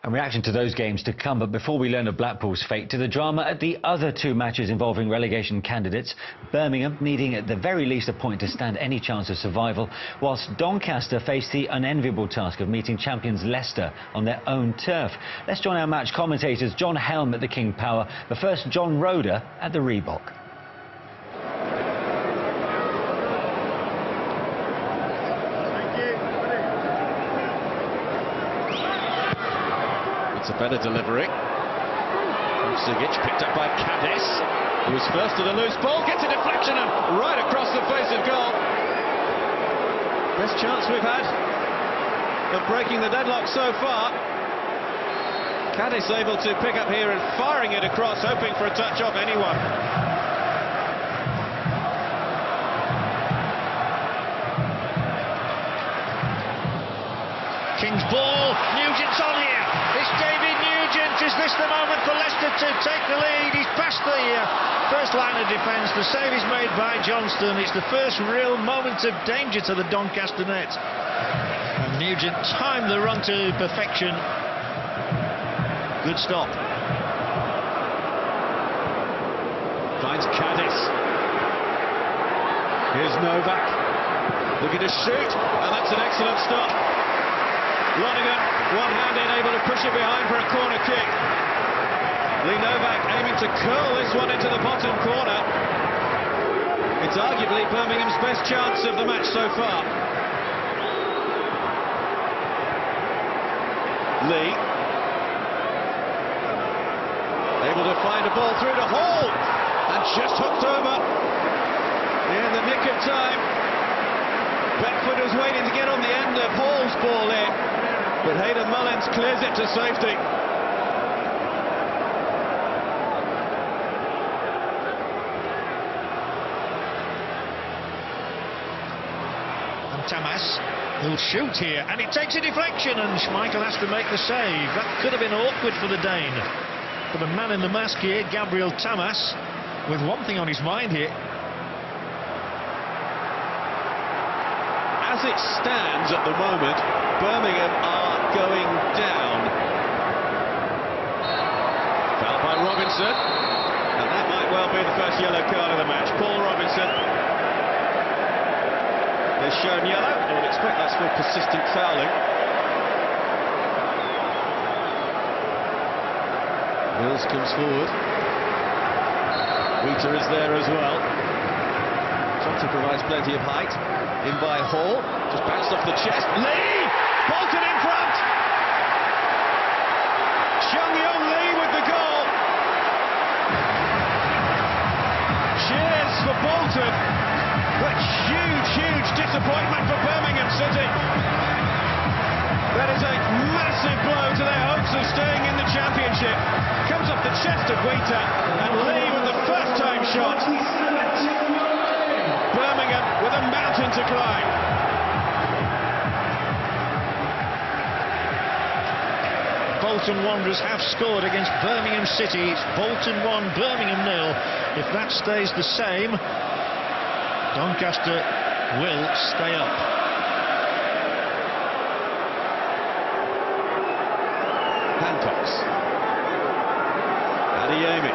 And reaction to those games to come, but before we learn of Blackpool's fate, to the drama at the other two matches involving relegation candidates. Birmingham needing at the very least a point to stand any chance of survival, whilst Doncaster face the unenviable task of meeting champions Leicester on their own turf. Let's join our match commentators John Helm at the King Power, but first John Roeder at the Reebok. It's a better delivery. Sigic picked up by Cadiz, who was first to the loose ball, gets a deflection and right across the face of goal. Best chance we've had of breaking the deadlock so far. Cadiz able to pick up here and firing it across, hoping for a touch off anyone. King's ball, Nugent's on here. It's David Nugent. Is this the moment for Leicester to take the lead? He's past the first line of defence. The save is made by Johnston. It's the first real moment of danger to the Doncaster net. And Nugent timed the run to perfection. Good stop. Finds Cadiz. Here's Novak. Looking to shoot, and that's an excellent stop. Lonergan, one-handed, able to push it behind for a corner kick. Lee Novak aiming to curl this one into the bottom corner. It's arguably Birmingham's best chance of the match so far. Lee. Able to find a ball through to Hall. And just hooked over. In the nick of time. Beckford was waiting to get on the end of Hall's ball in. But Hayden Mullins clears it to safety. And Tamas will shoot here, and it takes a deflection, and Schmeichel has to make the save. That could have been awkward for the Dane. But the man in the mask here, Gabriel Tamas, with one thing on his mind here. As it stands at the moment, Birmingham are going down. Fouled by Robinson, and that might well be the first yellow card of the match. Paul Robinson is shown yellow. I would expect that's for persistent fouling. Mills comes forward. Wheater is there as well. Johnson provides plenty of height. In by Hall, just bounced off the chest. Lee! Bolton in front! Chung-Young Lee with the goal! Cheers for Bolton, but huge disappointment for Birmingham City. That is a massive blow to their hopes of staying in the Championship. Comes off the chest of Wheater, and Lee with the first time shot. Birmingham with a mountain to climb. Bolton Wanderers have scored against Birmingham City. It's Bolton 1, Birmingham 0. If that stays the same, Doncaster will stay up. Hancocks. Adeyemi.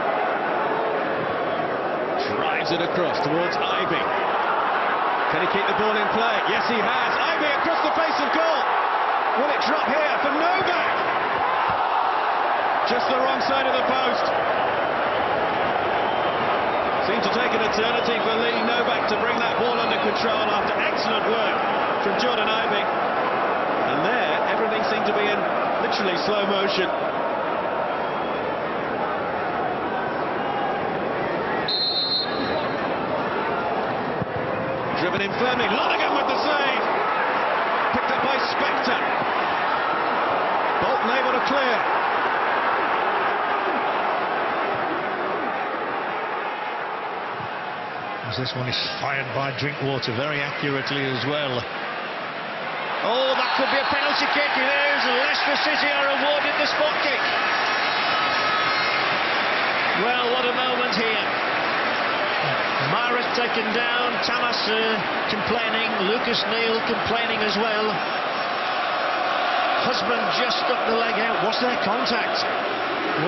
Drives it across towards Ivy. Can he keep the ball in play? Yes, he has. Ivy across the face of goal. Will it drop here for Novak? Just the wrong side of the post. Seemed to take an eternity for Lee Novak to bring that ball under control after excellent work from Jordan Ivy. And there, everything seemed to be in literally slow motion. Driven in firmly, Lonergan with the save. Picked up by Spector. Bolton able to clear. As this one is fired by Drinkwater very accurately as well. Oh, that could be a penalty kick. It is. Leicester City are awarded the spot kick. Well, what a moment here. Mara's taken down, Tamas complaining, Lucas Neal complaining as well. Husband just stuck the leg out, was there contact?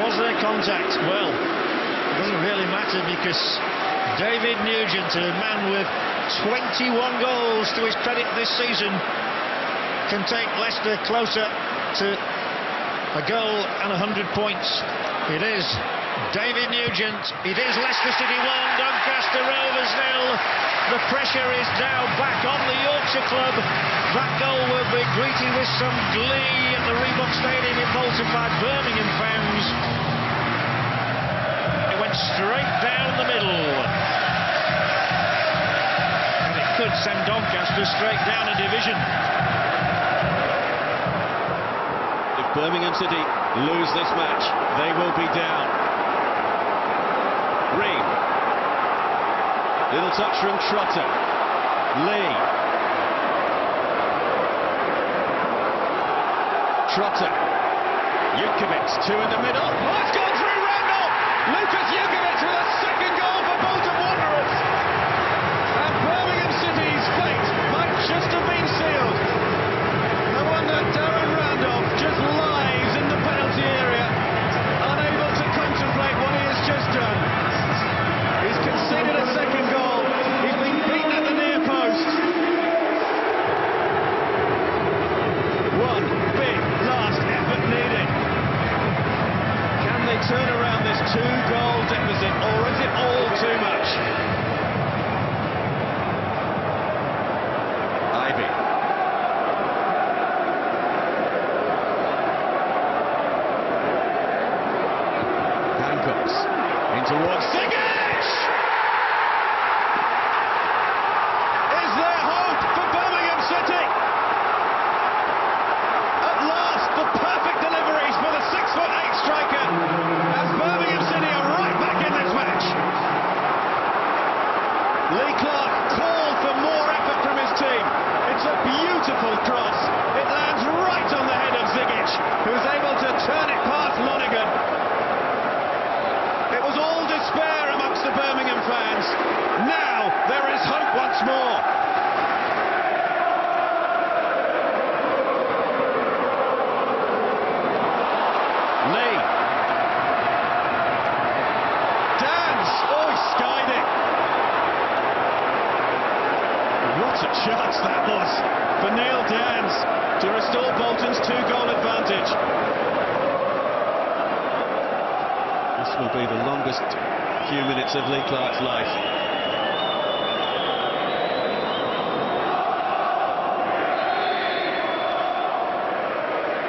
Was there contact? Well, it doesn't really matter because David Nugent, a man with 21 goals to his credit this season, can take Leicester closer to a goal and 100 points. It is David Nugent. It is Leicester City 1, Doncaster Rovers 0. The pressure is now back on the Yorkshire club. That goal will be greeted with some glee at the Reebok Stadium in Bolton by Birmingham fans. It went straight down the middle. And it could send Doncaster straight down a division. If Birmingham City lose this match, they will be down. Reed. Little touch from Trotter. Lee. Trotter. Jukovic, two in the middle. Oh, it's gone through Randolph! Lucas Jukovic with a second goal for Bolton Wanderers. And Birmingham City's fate might just have been sealed. No wonder Darren Randolph just lies in the penalty area, unable to contemplate what he has just done. He's conceded a second goal. He's been beaten at the near post. One big last effort needed. Can they turn around this two-goal deficit, or is it all too much? Ivy. Hancocks in towards Zigic! Is there hope for Birmingham City? At last, the perfect deliveries for the 6'8" striker, as Birmingham City are right back in this match. Lee Clark called for more effort from his team. It's a beautiful cross. It lands right on the head of Zigic, who's able to turn it past Lonergan. It was all despair amongst the Birmingham fans. Now there is hope once more. Lee. Dans. Oh, he skied it. What a chance that was for Neil Dans to restore Bolton's two-goal advantage. This will be the longest few minutes of Lee Clark's life.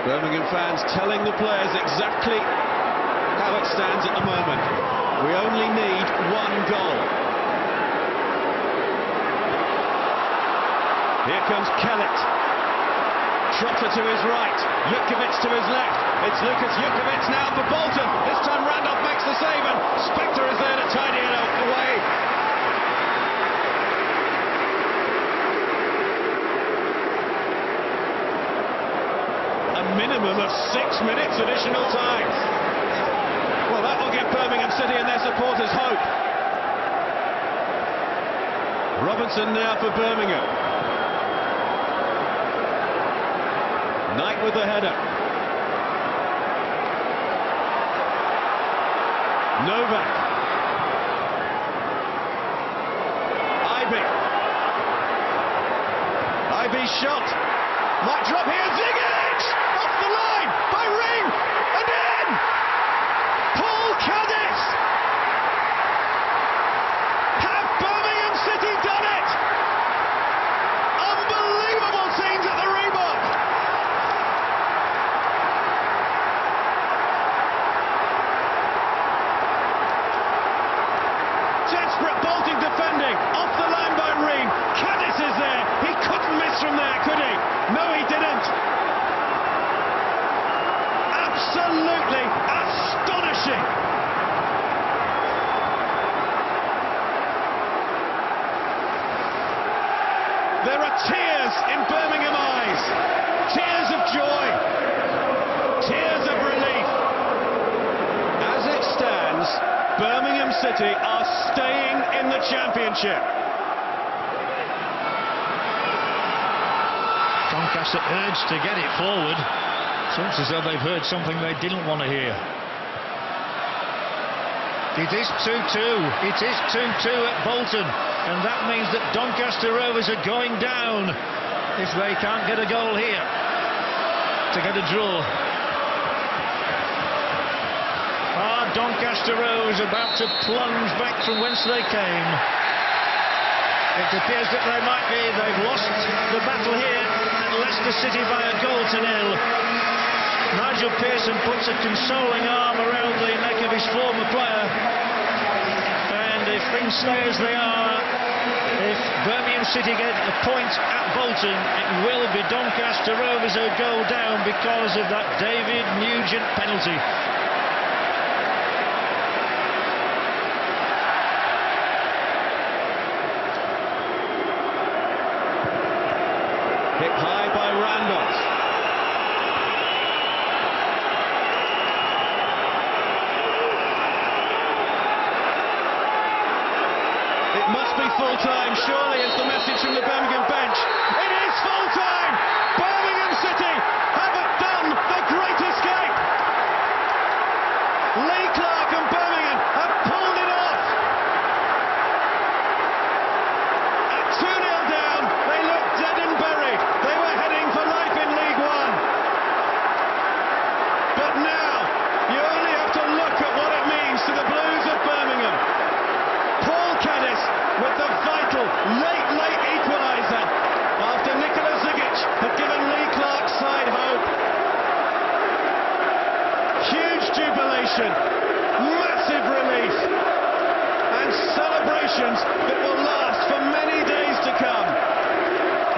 Birmingham fans telling the players exactly how it stands at the moment. We only need one goal. Here comes Kellett. Trotter to his right, Jukovic to his left. It's Lucas Jukovic now for Bolton. This time Randolph makes the save and Spector is there to tidy it away. A minimum of 6 minutes additional time. Well, that will give Birmingham City and their supporters hope. Robinson now for Birmingham. Knight with the header. Novak. Ivy shot. Might drop here. Zigic! Off the line by Ring. And in! Paul Caddis! Have Birmingham City done it? Unbelievable scenes at the Reebok. Desperate Bolton defending, off the line by Reed. Caddis is there. He couldn't miss from there, could he? No, he didn't. Absolutely astonishing. There are tears in Birmingham eyes. Tears of joy. Tears of relief. As it stands, Birmingham City are staying in the Championship. Doncaster urged to get it forward. Seems as though they've heard something they didn't want to hear. It is 2-2. It is 2-2 at Bolton, and that means that Doncaster Rovers are going down if they can't get a goal here to get a draw. Doncaster Rovers about to plunge back from whence they came. It appears that they might be. They've lost the battle here at Leicester City by a goal to nil. Nigel Pearson puts a consoling arm around the neck of his former player. And if things stay as they are, if Birmingham City get a point at Bolton, it will be Doncaster Rovers who go down because of that David Nugent penalty. Hit high by Randolph. It must be full time, surely, is the message from the Birmingham bench. It is full time! Birmingham City have done the great escape! Lee Clark and Birmingham have pulled it off! At 2-0 down, they look dead and buried. They were heading for life in League One. But now, you only have to look at what it means to the Blues of Birmingham. Paul Caddis with the vital late equaliser after Nicola Zigic had given Lee Clark's side hope. Huge jubilation, massive relief, and celebrations that will last for many days to come.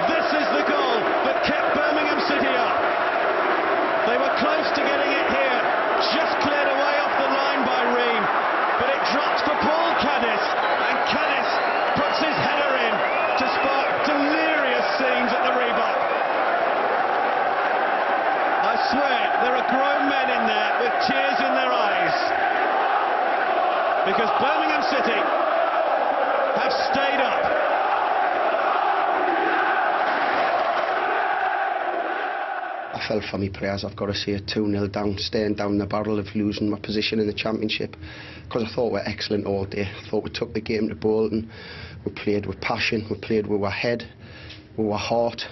This is the goal that kept Birmingham City up. They were close to getting it here, just cleared away off the line by Ream, but it dropped for Paul Caddis, and Caddis puts his header in to spark delirious scenes at the Reebok. I swear, there are grown men in there with tears in their eyes, because Birmingham City have stayed up. I felt for me players, I've got to say, 2-0 down, staying down the barrel of losing my position in the Championship, because I thought we were excellent all day. I thought we took the game to Bolton, we played with passion, we played with our head, with our heart,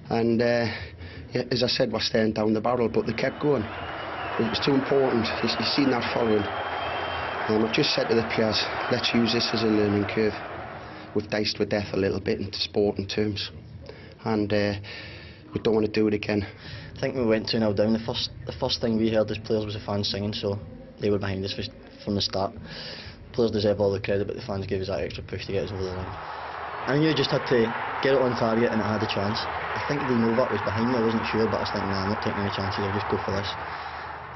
and yeah, as I said, we're staying down the barrel, but they kept going. It was too important. You've seen that following. I've just said to the players, let's use this as a learning curve. We've diced with death a little bit into sporting terms, and we don't want to do it again. I think we went 2-0 down. The first thing we heard as players was the fans singing, so they were behind us from the start. Players deserve all the credit, but the fans gave us that extra push to get us over the line. I knew I just had to get it on target, and I had a chance. I think Lee Novak was behind me, I wasn't sure, but I was thinking, nah, I'm not taking any chances, I'll just go for this.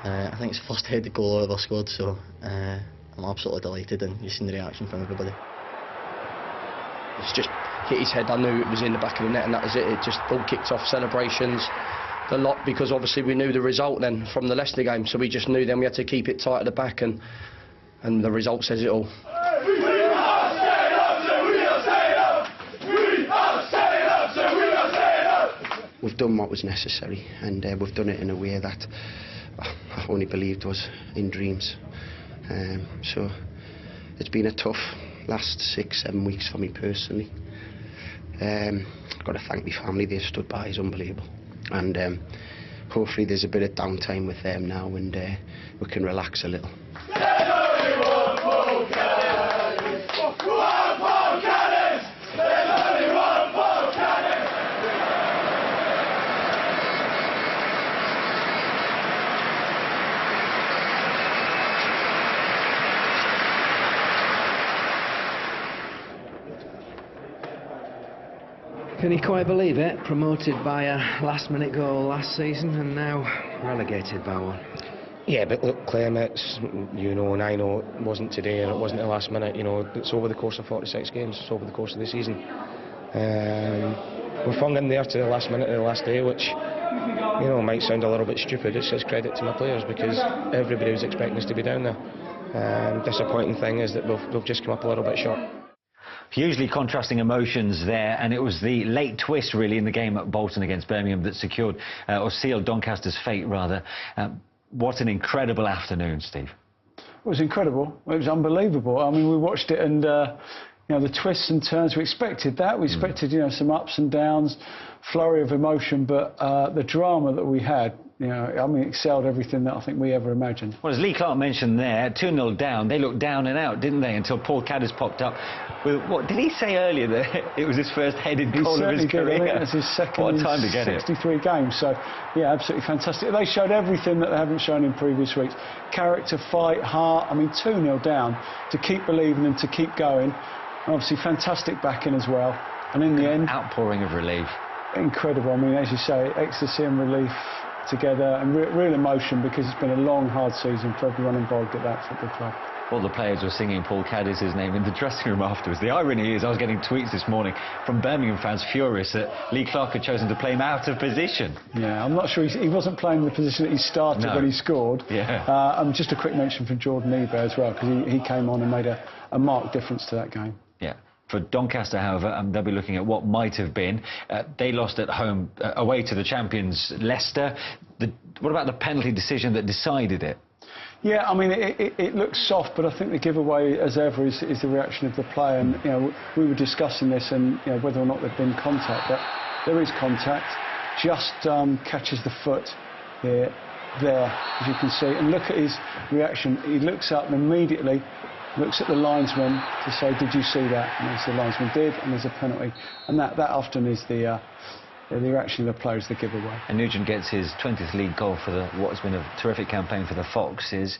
I think it's the first headed goal I've ever scored, so I'm absolutely delighted, and you've seen the reaction from everybody. It's just hit his head. I knew it was in the back of the net, and that was it. It just all kicked off, celebrations, the lot, because obviously we knew the result then from the Leicester game, so we just knew then we had to keep it tight at the back, and the result says it all. We've done what was necessary, and we've done it in a way that I only believed was in dreams. So it's been a tough last 6-7 weeks for me personally. I've got to thank my family, they've stood by, it's unbelievable. And hopefully there's a bit of downtime with them now, and we can relax a little. Can you quite believe it? Promoted by a last-minute goal last season, and now relegated by one. Yeah, but look, Clem, it's, you know, and I know it wasn't today and it wasn't the last minute. You know, it's over the course of 46 games. It's over the course of the season. We've hung in there to the last minute of the last day, which, you know, might sound a little bit stupid. It's just credit to my players, because everybody was expecting us to be down there. Disappointing thing is that we've just come up a little bit short. Hugely contrasting emotions there, and it was the late twist really in the game at Bolton against Birmingham that secured or sealed Doncaster's fate rather. What an incredible afternoon, Steve. It was incredible. It was unbelievable. I mean, we watched it, and you know, the twists and turns. We expected that. We expected, you know, some ups and downs, flurry of emotion, but the drama that we had, you know, I mean, excelled everything that I think we ever imagined. Well, as Lee Clark mentioned there, 2-0 down, they looked down and out, didn't they, until Paul Caddis popped up. What did he say earlier, that it was his first headed goal of his career? I think it was his second what a time to get 63 games. So, yeah, absolutely fantastic. They showed everything that they haven't shown in previous weeks. Character, fight, heart. I mean, 2-0 down, to keep believing and to keep going. And obviously, fantastic backing as well. And in the end, outpouring of relief. Incredible. I mean, as you say, ecstasy and relief together, and real emotion, because it's been a long, hard season for everyone involved at that football club. All the players were singing Paul Caddis' name in the dressing room afterwards. The irony is, I was getting tweets this morning from Birmingham fans furious that Lee Clark had chosen to play him out of position. Yeah, I'm not sure he wasn't playing the position that he started when he scored. Yeah. Just a quick mention for Jordan Eber as well, because he came on and made a marked difference to that game. Yeah. For Doncaster, however, they'll be looking at what might have been. They lost at home, away to the champions Leicester. What about the penalty decision that decided it? Yeah, I mean, it looks soft, but I think the giveaway, as ever, is the reaction of the player. And you know, we were discussing this, and you know, whether or not there'd been contact. But there is contact. Just catches the foot there, as you can see. And look at his reaction. He looks up and immediately looks at the linesman to say, "Did you see that?" And as the linesman did, and there's a penalty. And that often is the reaction of the player, is the giveaway. And Nugent gets his 20th league goal for what's been a terrific campaign for the Foxes.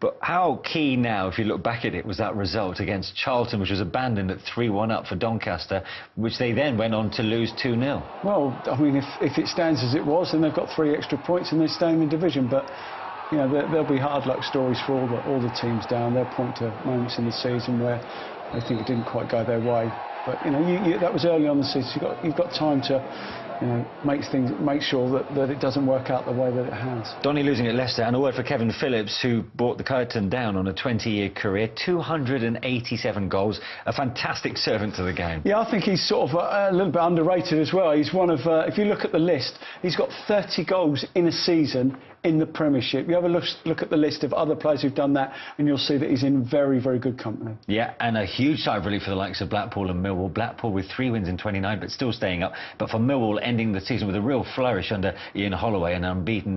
But how key now, if you look back at it, was that result against Charlton, which was abandoned at 3-1 up for Doncaster, which they then went on to lose 2-0? Well, I mean, if it stands as it was, then they've got 3 extra points and they're staying in division. But you know, there'll be hard luck stories for all the teams down. They'll point to moments in the season where they think it didn't quite go their way. But you know, that was early on the season. So you've got time to, you know, make sure that it doesn't work out the way that it has. Donny losing at Leicester, and a word for Kevin Phillips, who brought the curtain down on a 20-year career, 287 goals, a fantastic servant to the game. Yeah, I think he's sort of a little bit underrated as well. He's one of, if you look at the list, he's got 30 goals in a season in the Premiership. You have a look at the list of other players who've done that, and you'll see that he's in very, very good company. Yeah, and a huge sigh of relief for the likes of Blackpool and Millwall. Blackpool with 3 wins in 29, but still staying up. But for Millwall, ending the season with a real flourish under Ian Holloway, and unbeaten